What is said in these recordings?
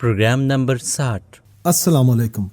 Programme number 60۔ السلام علیکم۔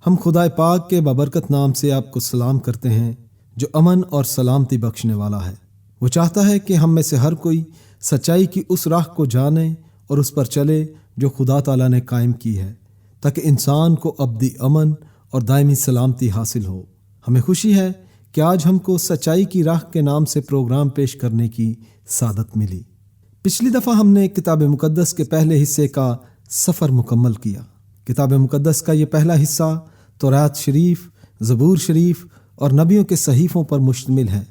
ہم خدا پاک کے بابرکت نام سے آپ کو سلام کرتے ہیں جو امن اور سلامتی بخشنے والا ہے۔ وہ چاہتا ہے کہ ہم میں سے ہر کوئی سچائی کی اس راہ کو جانے اور اس پر چلے جو خدا تعالیٰ نے قائم کی ہے، تاکہ انسان کو ابدی امن اور دائمی سلامتی حاصل ہو۔ ہمیں خوشی ہے کہ آج ہم کو سچائی کی راہ کے نام سے پروگرام پیش کرنے کی سعادت ملی۔ پچھلی دفعہ ہم نے کتاب مقدس کے پہلے حصے کا سفر مکمل کیا۔ کتاب مقدس کا یہ پہلا حصہ توراۃ شریف، زبور شریف اور نبیوں کے صحیفوں پر مشتمل ہے۔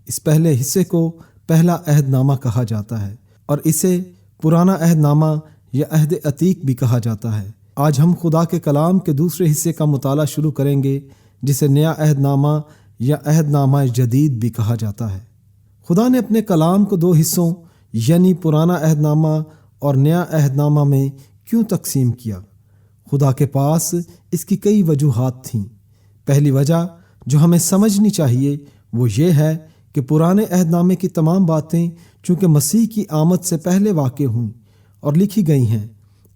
اس پہلے حصے کو پہلا عہد نامہ کہا جاتا ہے اور اسے پرانا عہد نامہ یا عہد عتیق بھی کہا جاتا ہے۔ آج ہم خدا کے کلام کے دوسرے حصے کا مطالعہ شروع کریں گے، جسے نیا عہد نامہ یا عہد نامہ جدید بھی کہا جاتا ہے۔ خدا نے اپنے کلام کو دو حصوں یعنی پرانا عہد نامہ اور نیا عہد نامہ میں کیوں تقسیم کیا؟ خدا کے پاس اس کی کئی وجوہات تھیں۔ پہلی وجہ جو ہمیں سمجھنی چاہیے وہ یہ ہے کہ پرانے عہد نامے کی تمام باتیں چونکہ مسیح کی آمد سے پہلے واقع ہوئیں اور لکھی گئی ہیں،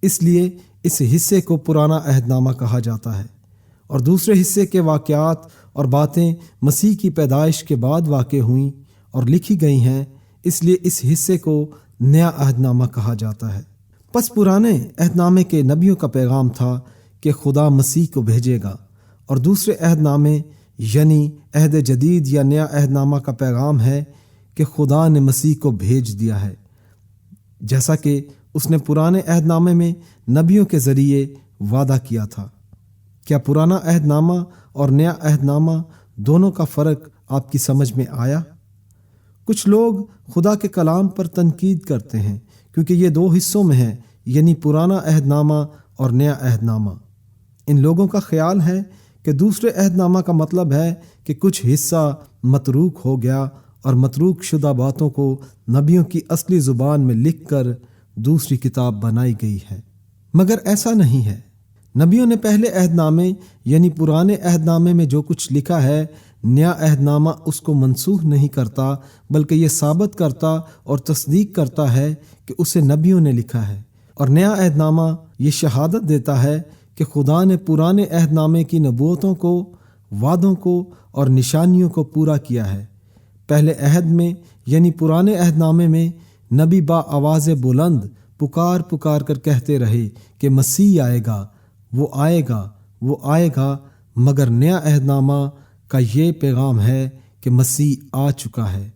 اس لیے اس حصے کو پرانا عہد نامہ کہا جاتا ہے، اور دوسرے حصے کے واقعات اور باتیں مسیح کی پیدائش کے بعد واقع ہوئیں اور لکھی گئی ہیں، اس لیے اس حصے کو نیا عہد نامہ کہا جاتا ہے۔ پس پرانے عہد نامے کے نبیوں کا پیغام تھا کہ خدا مسیح کو بھیجے گا، اور دوسرے عہد نامے یعنی عہد جدید یا نیا عہد نامہ کا پیغام ہے کہ خدا نے مسیح کو بھیج دیا ہے، جیسا کہ اس نے پرانے عہد نامے میں نبیوں کے ذریعے وعدہ کیا تھا۔ کیا پرانا عہد نامہ اور نیا عہد نامہ دونوں کا فرق آپ کی سمجھ میں آیا؟ کچھ لوگ خدا کے کلام پر تنقید کرتے ہیں کیونکہ یہ دو حصوں میں ہے، یعنی پرانا عہد نامہ اور نیا عہد نامہ۔ ان لوگوں کا خیال ہے کہ دوسرے عہد نامہ کا مطلب ہے کہ کچھ حصہ متروک ہو گیا اور متروک شدہ باتوں کو نبیوں کی اصلی زبان میں لکھ کر دوسری کتاب بنائی گئی ہے، مگر ایسا نہیں ہے۔ نبیوں نے پہلے عہد نامے یعنی پرانے عہد نامے میں جو کچھ لکھا ہے، نیا عہد نامہ اس کو منسوخ نہیں کرتا، بلکہ یہ ثابت کرتا اور تصدیق کرتا ہے کہ اسے نبیوں نے لکھا ہے، اور نیا عہد نامہ یہ شہادت دیتا ہے کہ خدا نے پرانے عہد نامے کی نبوتوں کو، وعدوں کو اور نشانیوں کو پورا کیا ہے۔ پہلے عہد میں یعنی پرانے عہد نامے میں نبی با آواز بلند پکار پکار کر کہتے رہے کہ مسیح آئے گا، وہ آئے گا، وہ آئے گا، مگر نیا عہد نامہ کا یہ پیغام ہے کہ مسیح آ چکا ہے۔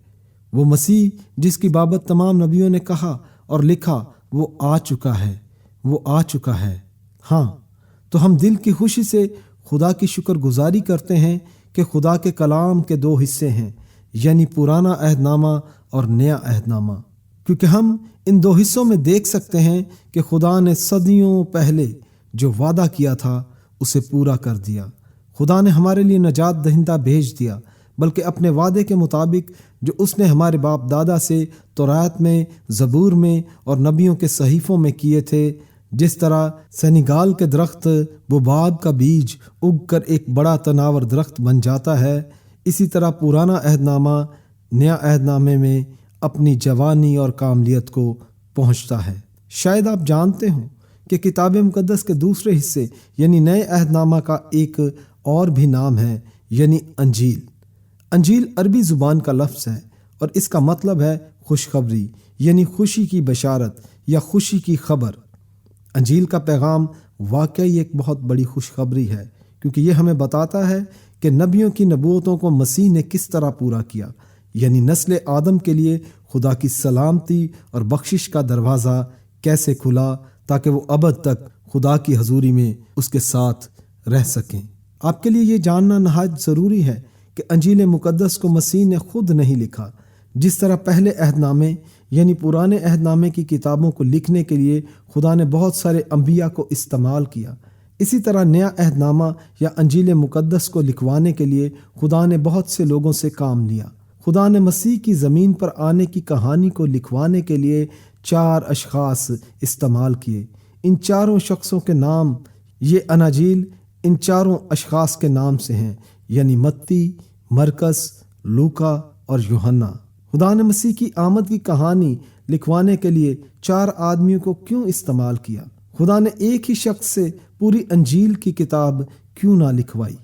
وہ مسیح جس کی بابت تمام نبیوں نے کہا اور لکھا، وہ آ چکا ہے، وہ آ چکا ہے۔ ہاں، تو ہم دل کی خوشی سے خدا کی شکر گزاری کرتے ہیں کہ خدا کے کلام کے دو حصے ہیں، یعنی پرانا عہد نامہ اور نیا عہد نامہ، کیونکہ ہم ان دو حصوں میں دیکھ سکتے ہیں کہ خدا نے صدیوں پہلے جو وعدہ کیا تھا اسے پورا کر دیا۔ خدا نے ہمارے لیے نجات دہندہ بھیج دیا، بلکہ اپنے وعدے کے مطابق جو اس نے ہمارے باپ دادا سے توراۃ میں، زبور میں اور نبیوں کے صحیفوں میں کیے تھے۔ جس طرح سنیگال کے درخت بباب کا بیج اگ کر ایک بڑا تناور درخت بن جاتا ہے، اسی طرح پرانا عہد نامہ نیا عہد نامے میں اپنی جوانی اور کاملیت کو پہنچتا ہے۔ شاید آپ جانتے ہوں کہ کتاب مقدس کے دوسرے حصے یعنی نئے عہد نامہ کا ایک اور بھی نام ہے، یعنی انجیل۔ انجیل عربی زبان کا لفظ ہے اور اس کا مطلب ہے خوشخبری، یعنی خوشی کی بشارت یا خوشی کی خبر۔ انجیل کا پیغام واقعی ایک بہت بڑی خوشخبری ہے، کیونکہ یہ ہمیں بتاتا ہے کہ نبیوں کی نبوتوں کو مسیح نے کس طرح پورا کیا، یعنی نسل آدم کے لیے خدا کی سلامتی اور بخشش کا دروازہ کیسے کھلا تاکہ وہ ابد تک خدا کی حضوری میں اس کے ساتھ رہ سکیں۔ آپ کے لیے یہ جاننا نہایت ضروری ہے کہ انجیل مقدس کو مسیح نے خود نہیں لکھا۔ جس طرح پہلے عہد نامے یعنی پرانے عہد نامے کی کتابوں کو لکھنے کے لیے خدا نے بہت سارے انبیاء کو استعمال کیا، اسی طرح نیا عہد نامہ یا انجیل مقدس کو لکھوانے کے لیے خدا نے بہت سے لوگوں سے کام لیا۔ خدا نے مسیح کی زمین پر آنے کی کہانی کو لکھوانے کے لیے 4 اشخاص استعمال کیے۔ ان چاروں شخصوں کے نام یہ اناجیل ان چاروں اشخاص کے نام سے ہیں، یعنی متی، مرکس، لوکا اور یوحنا۔ خدا نے مسیح کی آمد کی کہانی لکھوانے کے لیے 4 آدمیوں کو کیوں استعمال کیا؟ خدا نے ایک ہی شخص سے پوری انجیل کی کتاب کیوں نہ لکھوائی؟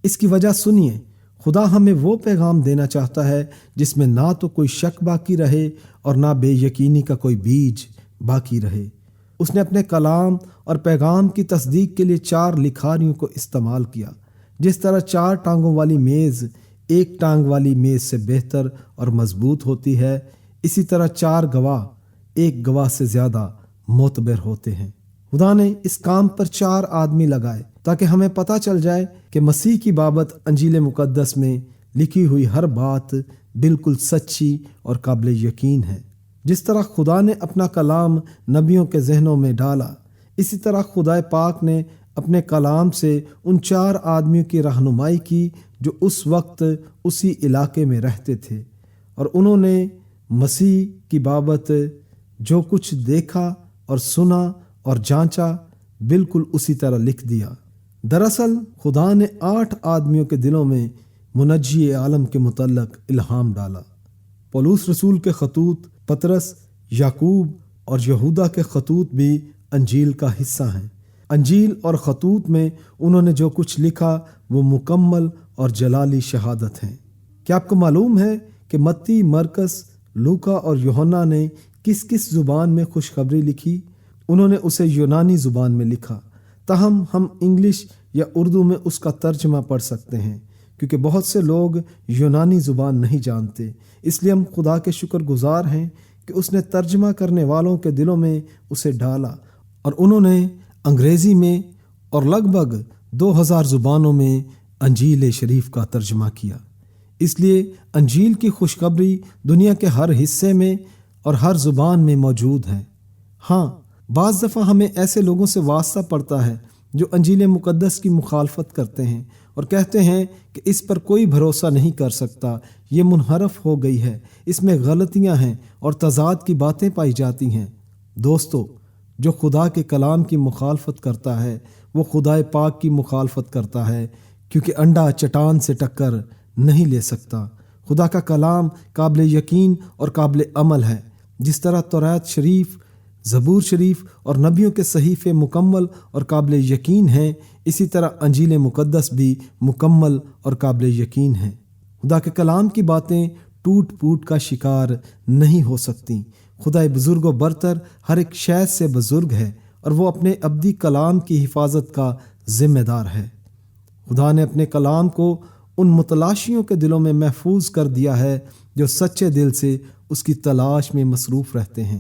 اس کی وجہ سنیے۔ خدا ہمیں وہ پیغام دینا چاہتا ہے جس میں نہ تو کوئی شک باقی رہے اور نہ بے یقینی کا کوئی بیج باقی رہے۔ اس نے اپنے کلام اور پیغام کی تصدیق کے لیے 4 لکھاریوں کو استعمال کیا۔ جس طرح 4 ٹانگوں والی میز ایک ٹانگ والی میز سے بہتر اور مضبوط ہوتی ہے، اسی طرح 4 گواہ ایک گواہ سے زیادہ معتبر ہوتے ہیں۔ خدا نے اس کام پر 4 آدمی لگائے تاکہ ہمیں پتہ چل جائے کہ مسیح کی بابت انجیل مقدس میں لکھی ہوئی ہر بات بالکل سچی اور قابل یقین ہے۔ جس طرح خدا نے اپنا کلام نبیوں کے ذہنوں میں ڈالا، اسی طرح خدا پاک نے اپنے کلام سے ان 4 آدمیوں کی رہنمائی کی جو اس وقت اسی علاقے میں رہتے تھے، اور انہوں نے مسیح کی بابت جو کچھ دیکھا اور سنا اور جانچا بالکل اسی طرح لکھ دیا۔ دراصل خدا نے 8 آدمیوں کے دلوں میں منجی عالم کے متعلق الہام ڈالا۔ پولس رسول کے خطوط، پطرس، یعقوب اور یہودا کے خطوط بھی انجیل کا حصہ ہیں۔ انجیل اور خطوط میں انہوں نے جو کچھ لکھا وہ مکمل اور جلالی شہادت ہیں۔ کیا آپ کو معلوم ہے کہ متی، مرکس، لوکا اور یوحنا نے کس کس زبان میں خوشخبری لکھی؟ انہوں نے اسے یونانی زبان میں لکھا، تاہم ہم انگلش یا اردو میں اس کا ترجمہ پڑھ سکتے ہیں، کیونکہ بہت سے لوگ یونانی زبان نہیں جانتے۔ اس لیے ہم خدا کے شکر گزار ہیں کہ اس نے ترجمہ کرنے والوں کے دلوں میں اسے ڈالا، اور انہوں نے انگریزی میں اور لگ بھگ 2000 زبانوں میں انجیل شریف کا ترجمہ کیا۔ اس لیے انجیل کی خوشخبری دنیا کے ہر حصے میں اور ہر زبان میں موجود ہے۔ ہاں، بعض دفعہ ہمیں ایسے لوگوں سے واسطہ پڑتا ہے جو انجیل مقدس کی مخالفت کرتے ہیں اور کہتے ہیں کہ اس پر کوئی بھروسہ نہیں کر سکتا، یہ منحرف ہو گئی ہے، اس میں غلطیاں ہیں اور تضاد کی باتیں پائی جاتی ہیں۔ دوستو، جو خدا کے کلام کی مخالفت کرتا ہے وہ خدا پاک کی مخالفت کرتا ہے، کیونکہ انڈا چٹان سے ٹکر نہیں لے سکتا۔ خدا کا کلام قابل یقین اور قابل عمل ہے۔ جس طرح تورات شریف، زبور شریف اور نبیوں کے صحیفے مکمل اور قابل یقین ہیں، اسی طرح انجیل مقدس بھی مکمل اور قابل یقین ہیں۔ خدا کے کلام کی باتیں ٹوٹ پوٹ کا شکار نہیں ہو سکتی۔ خدا بزرگ و برتر ہر ایک شے سے بزرگ ہے اور وہ اپنے ابدی کلام کی حفاظت کا ذمہ دار ہے۔ خدا نے اپنے کلام کو ان متلاشیوں کے دلوں میں محفوظ کر دیا ہے جو سچے دل سے اس کی تلاش میں مصروف رہتے ہیں۔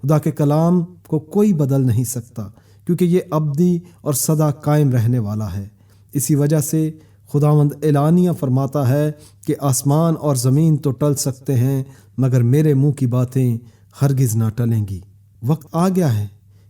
خدا کے کلام کو کوئی بدل نہیں سکتا، کیونکہ یہ ابدی اور سدا قائم رہنے والا ہے۔ اسی وجہ سے خداوند اعلانیہ فرماتا ہے کہ آسمان اور زمین تو ٹل سکتے ہیں مگر میرے منہ کی باتیں ہرگز نہ ٹلیں گی۔ وقت آ گیا ہے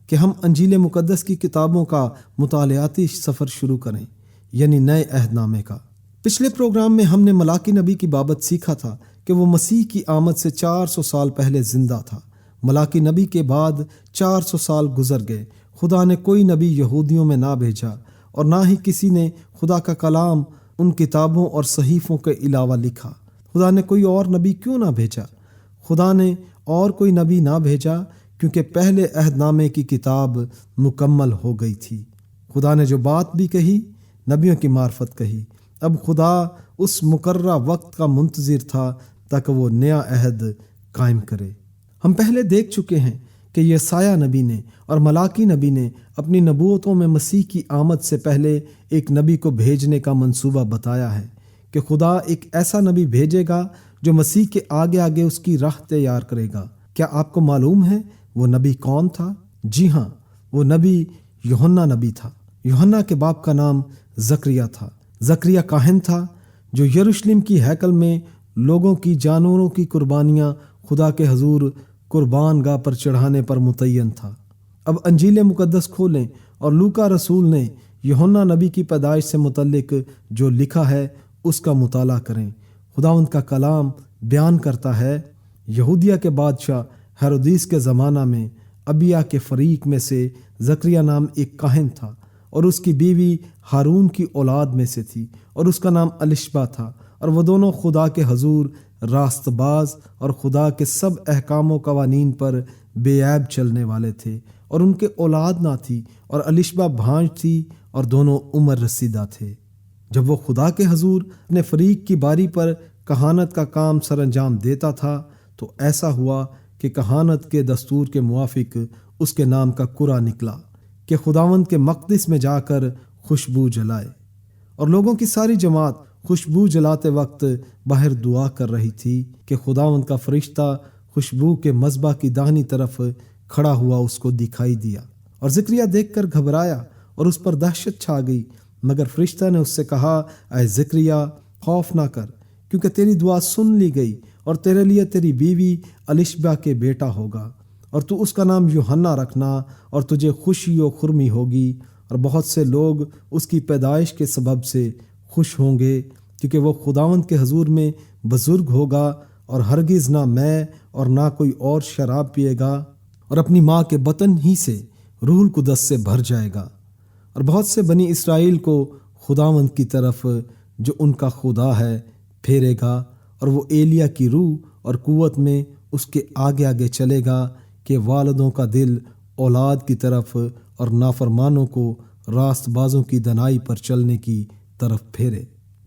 کہ ہم انجیل مقدس کی کتابوں کا مطالعاتی سفر شروع کریں، یعنی نئے عہد نامے کا۔ پچھلے پروگرام میں ہم نے ملاکی نبی کی بابت سیکھا تھا کہ وہ مسیح کی آمد سے 400 سال پہلے زندہ تھا۔ ملاکی نبی کے بعد 400 سال گزر گئے۔ خدا نے کوئی نبی یہودیوں میں نہ بھیجا اور نہ ہی کسی نے خدا کا کلام ان کتابوں اور صحیفوں کے علاوہ لکھا۔ خدا نے کوئی اور نبی کیوں نہ بھیجا؟ خدا نے اور کوئی نبی نہ بھیجا کیونکہ پہلے عہد نامے کی کتاب مکمل ہو گئی تھی۔ خدا نے جو بات بھی کہی نبیوں کی معرفت کہی۔ اب خدا اس مقررہ وقت کا منتظر تھا تاکہ وہ نیا عہد قائم کرے۔ ہم پہلے دیکھ چکے ہیں کہ یسایہ نبی نے اور ملاکی نبی نے اپنی نبوتوں میں مسیح کی آمد سے پہلے ایک نبی کو بھیجنے کا منصوبہ بتایا ہے کہ خدا ایک ایسا نبی بھیجے گا جو مسیح کے آگے آگے اس کی راہ تیار کرے گا۔ کیا آپ کو معلوم ہے وہ نبی کون تھا؟ جی ہاں، وہ نبی یوحنا نبی تھا۔ یوحنا کے باپ کا نام زکریا تھا۔ زکریا کاہن تھا جو یروشلم کی ہیکل میں لوگوں کی جانوروں کی قربانیاں خدا کے حضور قربان گاہ پر چڑھانے پر متعین تھا۔ اب انجیل مقدس کھولیں اور لوکا رسول نے یوحنا نبی کی پیدائش سے متعلق جو لکھا ہے اس کا مطالعہ کریں۔ خداوند کا کلام بیان کرتا ہے، یہودیہ کے بادشاہ ہیرودیس کے زمانہ میں ابیا کے فریق میں سے زکریا نام ایک کاہن تھا اور اس کی بیوی ہارون کی اولاد میں سے تھی اور اس کا نام الشبا تھا، اور وہ دونوں خدا کے حضور راست باز اور خدا کے سب احکام و قوانین پر بے عیب چلنے والے تھے اور ان کے اولاد نہ تھی، اور الشبہ بھانج تھی، اور دونوں عمر رسیدہ تھے۔ جب وہ خدا کے حضور اپنے فریق کی باری پر کہانت کا کام سر انجام دیتا تھا تو ایسا ہوا کہ کہانت کے دستور کے موافق اس کے نام کا کرا نکلا کہ خداوند کے مقدس میں جا کر خوشبو جلائے، اور لوگوں کی ساری جماعت خوشبو جلاتے وقت باہر دعا کر رہی تھی کہ خداوند کا فرشتہ خوشبو کے مذبح کی داہنی طرف کھڑا ہوا اس کو دکھائی دیا، اور زکریا دیکھ کر گھبرایا اور اس پر دہشت چھا گئی، مگر فرشتہ نے اس سے کہا، اے زکریا خوف نہ کر، کیونکہ تیری دعا سن لی گئی، اور تیرے لیے تیری بیوی الشبہ کے بیٹا ہوگا، اور تو اس کا نام یوحنا رکھنا، اور تجھے خوشی و خرمی ہوگی، اور بہت سے لوگ اس کی پیدائش کے سبب سے خوش ہوں گے، کیونکہ وہ خداوند کے حضور میں بزرگ ہوگا، اور ہرگز نہ میں اور نہ کوئی اور شراب پیے گا، اور اپنی ماں کے بطن ہی سے روح القدس سے بھر جائے گا، اور بہت سے بنی اسرائیل کو خداوند کی طرف جو ان کا خدا ہے پھیرے گا، اور وہ ایلیا کی روح اور قوت میں اس کے آگے آگے چلے گا کہ والدوں کا دل اولاد کی طرف اور نافرمانوں کو راست بازوں کی دنائی پر چلنے کی طرف پھیرے،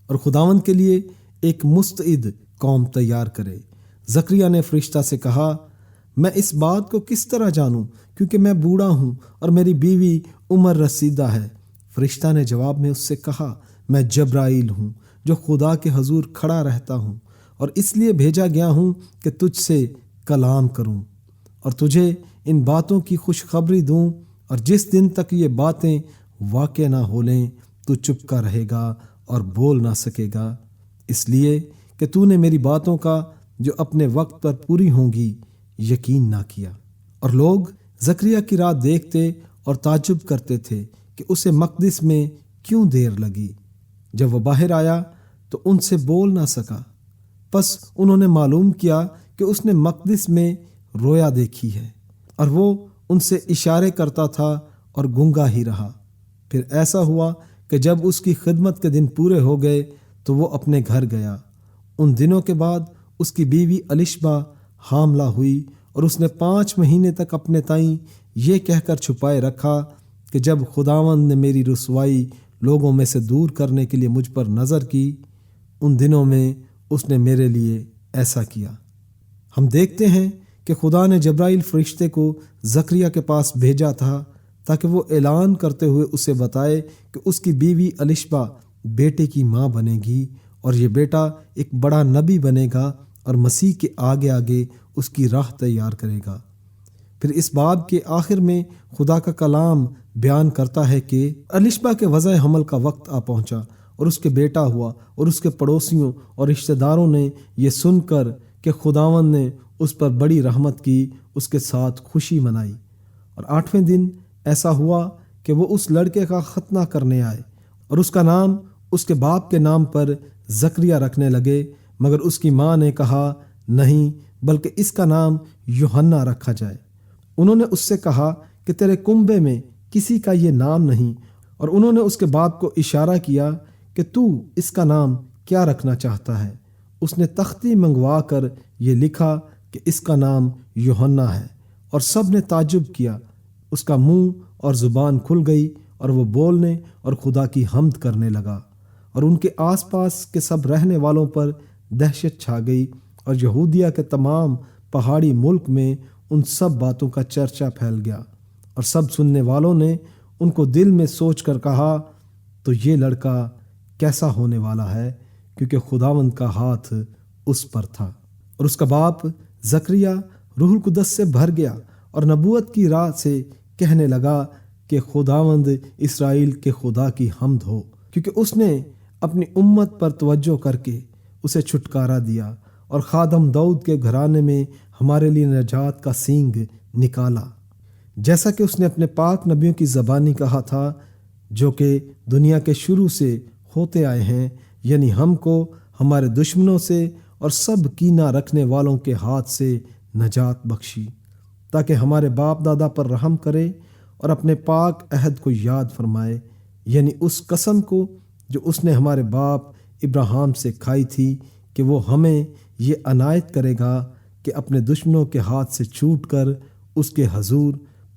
اور خداوند کے لیے ایک مستعد قوم تیار کرے۔ زکریا نے فرشتہ سے کہا، میں اس بات کو کس طرح جانوں، کیونکہ میں بوڑھا ہوں اور میری بیوی عمر رسیدہ ہے؟ فرشتہ نے جواب میں اس سے کہا، میں جبرائیل ہوں جو خدا کے حضور کھڑا رہتا ہوں، اور اس لیے بھیجا گیا ہوں کہ تجھ سے کلام کروں اور تجھے ان باتوں کی خوشخبری دوں، اور جس دن تک یہ باتیں واقع نہ ہو لیں تو چپ کا رہے گا اور بول نہ سکے گا، اس لیے کہ تو نے میری باتوں کا جو اپنے وقت پر پوری ہوں گی یقین نہ کیا۔ اور لوگ زکریا کی رات دیکھتے اور تعجب کرتے تھے کہ اسے مقدس میں کیوں دیر لگی۔ جب وہ باہر آیا تو ان سے بول نہ سکا، پس انہوں نے معلوم کیا کہ اس نے مقدس میں رویا دیکھی ہے، اور وہ ان سے اشارے کرتا تھا اور گونگا ہی رہا۔ پھر ایسا ہوا کہ جب اس کی خدمت کے دن پورے ہو گئے تو وہ اپنے گھر گیا۔ ان دنوں کے بعد اس کی بیوی الشبہ حاملہ ہوئی، اور اس نے 5 مہینے تک اپنے تائیں یہ کہہ کر چھپائے رکھا کہ جب خداوند نے میری رسوائی لوگوں میں سے دور کرنے کے لیے مجھ پر نظر کی، ان دنوں میں اس نے میرے لیے ایسا کیا۔ ہم دیکھتے ہیں کہ خدا نے جبرائیل فرشتے کو زکریا کے پاس بھیجا تھا تاکہ وہ اعلان کرتے ہوئے اسے بتائے کہ اس کی بیوی الشبہ بیٹے کی ماں بنے گی، اور یہ بیٹا ایک بڑا نبی بنے گا اور مسیح کے آگے آگے اس کی راہ تیار کرے گا۔ پھر اس باب کے آخر میں خدا کا کلام بیان کرتا ہے کہ الشبہ کے وضع حمل کا وقت آ پہنچا، اور اس کے بیٹا ہوا، اور اس کے پڑوسیوں اور رشتہ داروں نے یہ سن کر کہ خداوند نے اس پر بڑی رحمت کی اس کے ساتھ خوشی منائی۔ اور 8ویں دن ایسا ہوا کہ وہ اس لڑکے کا ختنہ کرنے آئے، اور اس کا نام اس کے باپ کے نام پر زکریا رکھنے لگے، مگر اس کی ماں نے کہا، نہیں، بلکہ اس کا نام یوحنا رکھا جائے۔ انہوں نے اس سے کہا کہ تیرے کنبے میں کسی کا یہ نام نہیں، اور انہوں نے اس کے باپ کو اشارہ کیا کہ تو اس کا نام کیا رکھنا چاہتا ہے؟ اس نے تختی منگوا کر یہ لکھا کہ اس کا نام یوحنا ہے، اور سب نے تعجب کیا۔ اس کا منہ اور زبان کھل گئی، اور وہ بولنے اور خدا کی حمد کرنے لگا، اور ان کے آس پاس کے سب رہنے والوں پر دہشت چھا گئی، اور یہودیہ کے تمام پہاڑی ملک میں ان سب باتوں کا چرچا پھیل گیا، اور سب سننے والوں نے ان کو دل میں سوچ کر کہا، تو یہ لڑکا کیسا ہونے والا ہے، کیونکہ خداوند کا ہاتھ اس پر تھا۔ اور اس کا باپ زکریا روح القدس سے بھر گیا اور نبوت کی راہ سے کہنے لگا کہ خداوند اسرائیل کے خدا کی حمد ہو، کیونکہ اس نے اپنی امت پر توجہ کر کے اسے چھٹکارا دیا، اور خادم داؤد کے گھرانے میں ہمارے لیے نجات کا سینگ نکالا، جیسا کہ اس نے اپنے پاک نبیوں کی زبانی کہا تھا، جو کہ دنیا کے شروع سے ہوتے آئے ہیں، یعنی ہم کو ہمارے دشمنوں سے اور سب کینہ رکھنے والوں کے ہاتھ سے نجات بخشی، تاکہ ہمارے باپ دادا پر رحم کرے اور اپنے پاک عہد کو یاد فرمائے، یعنی اس قسم کو جو اس نے ہمارے باپ ابراہیم سے کھائی تھی کہ وہ ہمیں یہ عنایت کرے گا کہ اپنے دشمنوں کے ہاتھ سے چھوٹ کر اس کے حضور